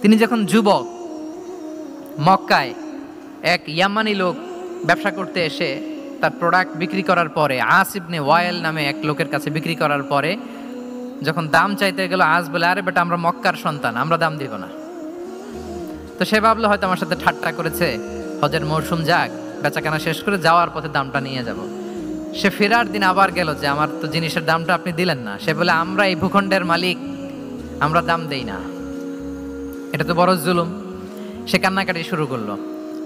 তিনি যখন যুবক, মক্কায় এক ইয়ামানি লোক ব্যবসা করতে এসে তার প্রোডাক্ট বিক্রি করার পরে, আস ইবনে ওয়াইল নামে এক লোকের কাছে বিক্রি করার পরে যখন দাম চাইতে গেল, আস বলে, আরে বেটা আমরা মক্কার সন্তান, আমরা দাম দিব না। তো সে ভাবলো হয়তো আমার সাথে ঠাট্টা করেছে, হজের মৌসুম যাক, বেচাকেনা শেষ করে যাওয়ার পথে দামটা নিয়ে যাব। সে ফেরার দিন আবার গেল যে আমার তো জিনিসের দামটা আপনি দিলেন না। সে বলে, আমরা এই ভূখণ্ডের মালিক, আমরা দাম দেই না, এটা তো বড় জুলুম। সে কান্নাকাটি শুরু করলো।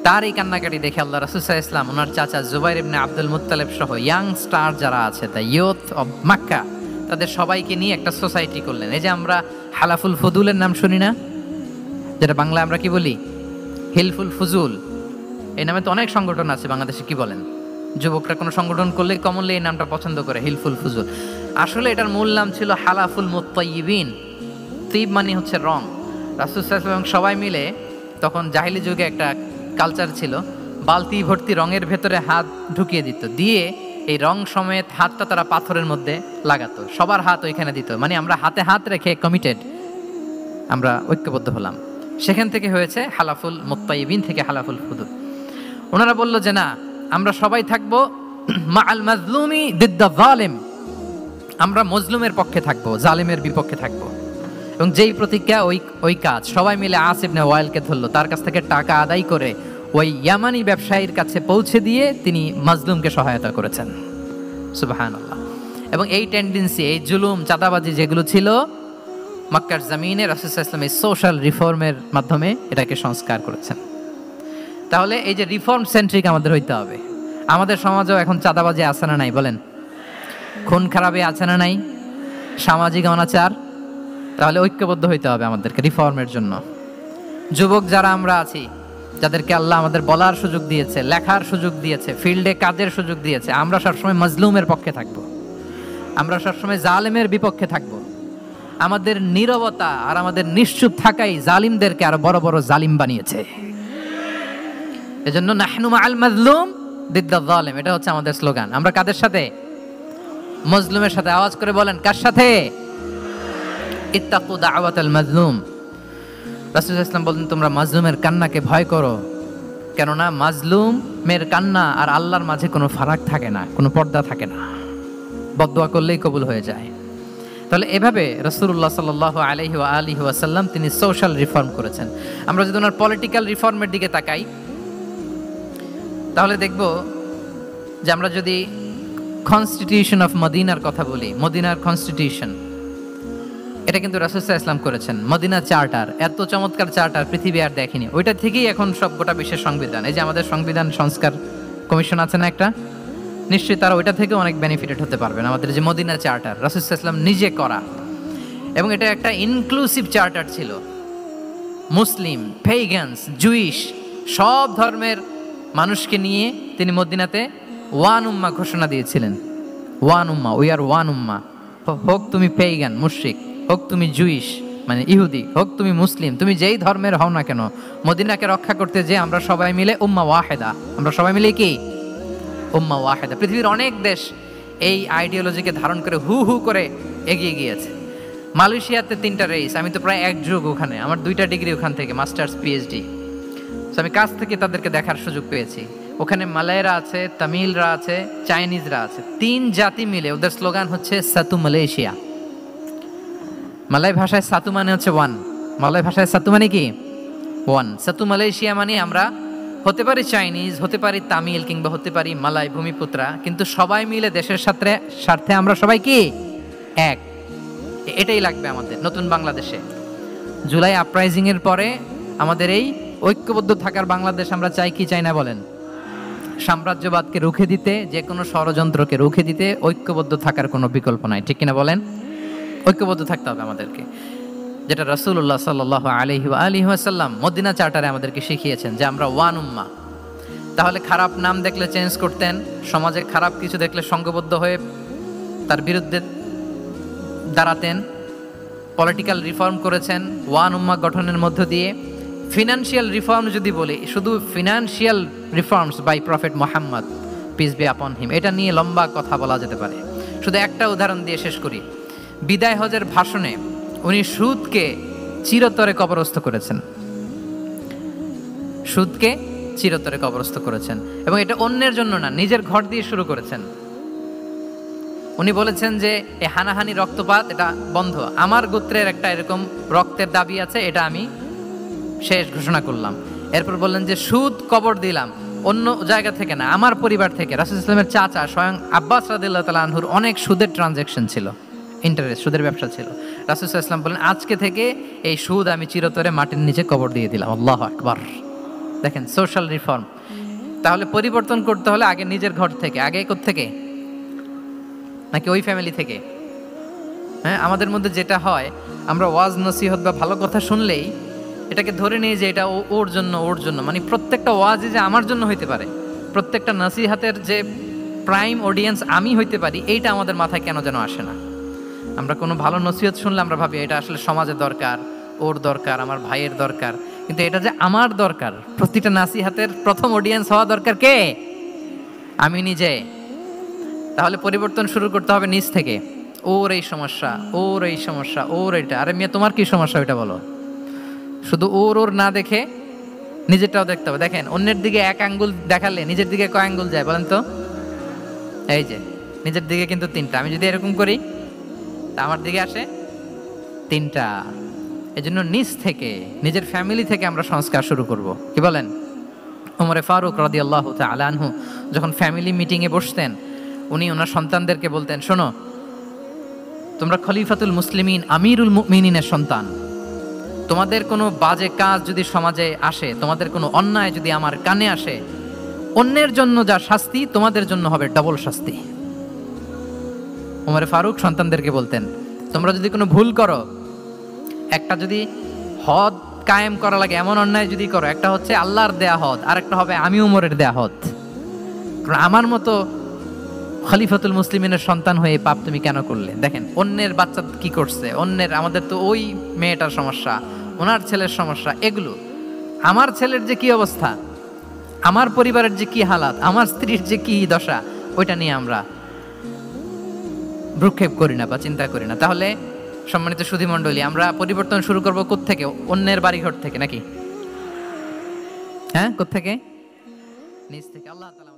তার এই কান্নাকাটি দেখে আল্লাহ রাসূল সাল্লাল্লাহু আলাইহি ওয়াসাল্লাম ওনার চাচা জুবাইর ইবনে আব্দুল মুত্তালিব সহ ইয়াং স্টার যারা আছে, দ্য ইয়ুথ অফ মক্কা, তাদের সবাইকে নিয়ে একটা সোসাইটি করলেন। এই যে আমরা হালাফুল ফুদুলের নাম শুনি না, যেটা বাংলায় আমরা কি বলি, হিলফুল ফুজুল, এই নামে তো অনেক সংগঠন আছে বাংলাদেশে। কি বলেন, যুবকরা কোনো সংগঠন করলে কমনলি এই নামটা পছন্দ করে, হিলফুল ফুজুল। আসলে এটার মূল নাম ছিল হালাফুল মুত্তাইয়িবিন। তিব মানে হচ্ছে রং। রাসূল সাল্লাল্লাহু আলাইহি ওয়াসাল্লাম সবাই মিলে, তখন জাহিলি যুগে একটা কালচার ছিল, বালতি ভর্তি রঙের ভেতরে হাত ঢুকিয়ে দিত, দিয়ে এই রং সমেত হাতটা তারা পাথরের মধ্যে লাগাতো, সবার হাত ওইখানে দিত। মানে আমরা হাতে হাত রেখে কমিটেড, আমরা ঐক্যবদ্ধ হলাম। সেখান থেকে হয়েছে হালাফুল মুত্তাইয়িবিন থেকে হালাফুল ফুদুল। ওনারা বলল যে না, আমরা সবাই থাকবো মাআল মাজলুমি দিদ্দা যালিম, আমরা মজলুমের পক্ষে থাকবো, জালিমের বিপক্ষে থাকবো। এবং যেই প্রতিজ্ঞা ওই কাজ, সবাই মিলে আস ইবনে ওয়াইলকে ধরলো, তার কাছ থেকে টাকা আদায় করে ওই ইয়ামানি ব্যবসায়ীর কাছে পৌঁছে দিয়ে তিনি মাজলুমকে সহায়তা করেছেন। সুবহানাল্লাহ। এবং এই টেন্ডেন্সি, এই জুলুম, চাঁদাবাজি যেগুলো ছিল মক্কার জমিনে, রাসূল সাল্লাল্লাহু আলাইহি ওয়াসাল্লাম এই সোশ্যাল রিফর্মের মাধ্যমে এটাকে সংস্কার করেছেন। তাহলে এই যে রিফর্ম সেন্ট্রিক আমাদের হইতে হবে। আমাদের সমাজেও এখন চাঁদাবাজি আছে না নাই বলেন, খুন খারাপি আছে না নাই, সামাজিক অনাচার। তাহলে ঐক্যবদ্ধ হইতে হবে আমাদেরকে রিফর্মের জন্য। যুবক যারা আমরা আছি, যাদেরকে আল্লাহ আমাদের বলার সুযোগ দিয়েছে, লেখার সুযোগ দিয়েছে, ফিল্ডে কাজের সুযোগ দিয়েছে, আমরা সবসময় মজলুমের পক্ষে থাকব, আমরা সবসময় জালেমের বিপক্ষে থাকব। আমাদের নীরবতা আর আমাদের নিশ্চুপ থাকাই জালিমদেরকে আরো বড় বড় জালিম বানিয়েছে। এজন্য নাহনু মাআল মাজলুম দিদ্দা যালিম, এটা হচ্ছে আমাদের স্লোগান। আমরা কাদের সাথে? মজলুমের সাথে। আওয়াজ করে বলেন, কার সাথে? ইত্তাকু দাওয়াতাল মাজলুম। রাসূল সাল্লাল্লাহু আলাইহি ওয়াসাল্লাম বলেন, তোমরা মাজলুমের কান্নাকে ভয় করো, কেননা মাজলুমের কান্না আর আল্লাহর মাঝে কোনো ফারাক থাকে না, কোনো পর্দা থাকে না, বদদোয়া করলেই কবুল হয়ে যায়। তাহলে এভাবে রাসূলুল্লাহ সাল্লাল্লাহু আলাইহি ওয়া আলিহি ওয়াসাল্লাম তিনি সোশ্যাল রিফর্ম করেছেন। আমরা যদি ওনার পলিটিক্যাল রিফর্মের দিকে তাকাই, তাহলে দেখব যে আমরা যদি কনস্টিটিউশন অফ মদিনার কথা বলি, মদিনার কনস্টিটিউশন, এটা কিন্তু রাসূল সাল্লাল্লাহু আলাইহি ওয়াসাল্লাম করেছেন। মদিনা চার্টার, এত চমৎকার চার্টার পৃথিবী আর দেখেনি। ওইটা থেকেই এখন সব গোটা বিশ্বের সংবিধান। এই যে আমাদের সংবিধান সংস্কার কমিশন আছে না একটা, নিশ্চয়ই তারা ওইটা থেকে অনেক বেনিফিটেড হতে পারবেন। আমাদের যে মদিনা চার্টার, রাসূল সাল্লাল্লাহু আলাইহি ওয়াসাল্লাম নিজে করা, এবং এটা একটা ইনক্লুসিভ চার্টার ছিল। মুসলিম, পেগানস, জুইশ, সব ধর্মের মানুষকে নিয়ে তিনি মদিনাতে ওয়ান উম্মা ঘোষণা দিয়েছিলেন। One Umma, we are one উম্মা। হোক তুমি পেগান মুশরিক, হোক তুমি জুইশ মানে ইহুদি, হোক তুমি মুসলিম, তুমি যেই ধর্মের হও না কেন, মদিনাকে রক্ষা করতে যে আমরা সবাই মিলে উম্মা ওয়াহেদা, আমরা সবাই মিলে কি উম্মা ওয়াহেদা। পৃথিবীর অনেক দেশ এই আইডিওলজিকে ধারণ করে হু হু করে এগিয়ে গিয়েছে। মালয়েশিয়াতে 3টা রেস, আমি তো প্রায় এক যুগ ওখানে, আমার 2টা ডিগ্রি ওখান থেকে, মাস্টার্স পিএইচডি। আমি কাছ থেকে তাদেরকে দেখার সুযোগ পেয়েছি। ওখানে মালয়রা আছে, তামিলরা আছে, চাইনিজরা আছে, 3 জাতি মিলে ওদের স্লোগান হচ্ছে সাতু মালয়েশিয়া। মালয় ভাষায় সাতু মানে হচ্ছে ওয়ান, মালয় ভাষায় সাতু মানে কি ওয়ান। সাতু মালয়েশিয়া মানে আমরা হতে পারি চাইনিজ, হতে পারি তামিল, কিংবা হতে পারি মালয় ভূমিপুত্রা, কিন্তু সবাই মিলে দেশের স্বার্থে আমরা সবাই কি এক। এটাই লাগবে আমাদের নতুন বাংলাদেশে। জুলাই আপরাইজিং এর পরে আমাদের এই ঐক্যবদ্ধ থাকার বাংলাদেশ আমরা চাই কি চাই না বলেন? সাম্রাজ্যবাদকে রুখে দিতে, যে কোনো ষড়যন্ত্রকে রুখে দিতে ঐক্যবদ্ধ থাকার কোনো বিকল্প নাই, ঠিক কিনা বলেন? ঐক্যবদ্ধ থাকতে হবে আমাদেরকে, যেটা রাসূলুল্লাহ সাল্লাল্লাহু আলাইহি ওয়া আলিহি ওয়াসাল্লাম মদিনা চার্টারে আমাদেরকে শিখিয়েছেন যে আমরা ওয়ান উম্মাহ। তাহলে খারাপ নাম দেখলে চেঞ্জ করতেন, সমাজে খারাপ কিছু দেখলে সংঘবদ্ধ হয়ে তার বিরুদ্ধে দাঁড়াতেন। পলিটিক্যাল রিফর্ম করেছেন ওয়ান উম্মাহ গঠনের মধ্য দিয়ে। ফিনান্সিয়াল রিফর্ম যদি বলি, শুধু financial reforms by Prophet Muhammad peace be upon him, এটা নিয়ে লম্বা কথা বলা যেতে পারে। শুধু একটা উদাহরণ দিয়ে শেষ করি। বিদায় হজের ভাষণে উনি সুদকে চিরতরে কবরস্থ করেছেন, সুদকে চিরতরে কবরস্থ করেছেন। এবং এটা অন্যের জন্য না, নিজের ঘর দিয়ে শুরু করেছেন। উনি বলেছেন যে এই হানাহানি রক্তপাত এটা বন্ধ, আমার গোত্রের একটা এরকম রক্তের দাবি আছে, এটা আমি শেষ ঘোষণা করলাম। এরপর বললেন যে সুদ কবর দিলাম, অন্য জায়গা থেকে না, আমার পরিবার থেকে। রাসূল ইসলামের চাচা স্বয়ং আব্বাস রাদিয়াল্লাহু তাআলা আনহুর অনেক সুদের ট্রানজ্যাকশন ছিল, ইন্টারেস্ট, সুদের ব্যবসা ছিল। রাসূল সাল্লাল্লাহু আলাইহি ওয়াসাল্লাম বললেন আজকে থেকে এই সুদ আমি চিরতরে মাটির নিচে কবর দিয়ে দিলাম। আল্লাহু আকবার। দেখেন সোশ্যাল রিফর্ম। তাহলে পরিবর্তন করতে হলে আগে নিজের ঘর থেকে, আগে কোত্থেকে, নাকি ওই ফ্যামিলি থেকে? হ্যাঁ, আমাদের মধ্যে যেটা হয়, আমরা ওয়াজ নসিহত বা ভালো কথা শুনলেই এটাকে ধরে নিই যে এটা ওর জন্য, ওর জন্য। মানে প্রত্যেকটা ওয়াজই যে আমার জন্য হইতে পারে, প্রত্যেকটা নসিহাতের যে প্রাইম অডিয়েন্স আমি হইতে পারি, এইটা আমাদের মাথায় কেন যেন আসে না। আমরা কোনো ভালো নসিহত শুনলে আমরা ভাবি এটা আসলে সমাজের দরকার, ওর দরকার, আমার ভাইয়ের দরকার। কিন্তু এটা যে আমার দরকার, প্রতিটা নাসিহাতের প্রথম অডিয়েন্স হওয়া দরকার কে? আমি নিজে। তাহলে পরিবর্তন শুরু করতে হবে নিজ থেকে। ওর এই সমস্যা, ওর এই সমস্যা, ওর এটা। আরে মেয়ে, তোমার কি সমস্যা ওইটা বলো। শুধু ওর ওর না দেখে নিজেরটাও দেখতে হবে। দেখেন, অন্যের দিকে এক আঙ্গুল দেখালে নিজের দিকে কয় আঙ্গুল যায় বলেন তো? এই যে নিজের দিকে কিন্তু 3টা। আমি যদি এরকম করি তা আমার দিকে আসে 3টা। এই জন্য নিজ থেকে, নিজের ফ্যামিলি থেকে আমরা সংস্কার শুরু করব। কি বলেন? ওমরে ফারুক রাদিয়াল্লাহু তাআলা আনহু যখন ফ্যামিলি মিটিংয়ে বসতেন, উনি ওনার সন্তানদেরকে বলতেন, শোনো, তোমরা খলিফাতুল মুসলিমিন, আমিরুল মুমিনিনের সন্তান। তোমাদের কোনো বাজে কাজ যদি সমাজে আসে, তোমাদের কোনো অন্যায় যদি আমার কানে আসে, অন্যের জন্য যা শাস্তি তোমাদের জন্য হবে ডবল শাস্তি। ওমরে ফারুক সন্তানদেরকে বলতেন, তোমরা যদি কোনো ভুল করো, একটা যদি হদ কায়েম করা লাগে, এমন অন্যায় যদি করো, একটা হচ্ছে আল্লাহর দেয়া হদ, আর একটা হবে আমি উমরের দেয়া হদ। কারণ আমার মতো খলিফাতুল মুসলিমিনের সন্তান হয়ে পাপ তুমি কেন করলে? দেখেন অন্যের বাচ্চা কি করছে, অন্যের, আমাদের তো ওই মেয়েটার সমস্যা, ওনার ছেলের সমস্যা, এগুলো। আমার ছেলের যে কি অবস্থা, আমার পরিবারের যে কি হালাত, আমার স্ত্রীর যে কি দশা, ওইটা নিয়ে আমরা ভ্রুক্ষেপ করি না বা চিন্তা করি না। তাহলে সম্মানিত সুধীমণ্ডলী, আমরা পরিবর্তন শুরু করবো কোত্থেকে? অন্যের বাড়িঘর থেকে নাকি? হ্যাঁ, কোত্থেকে? নিজ থেকে। আল্লাহ তাআলা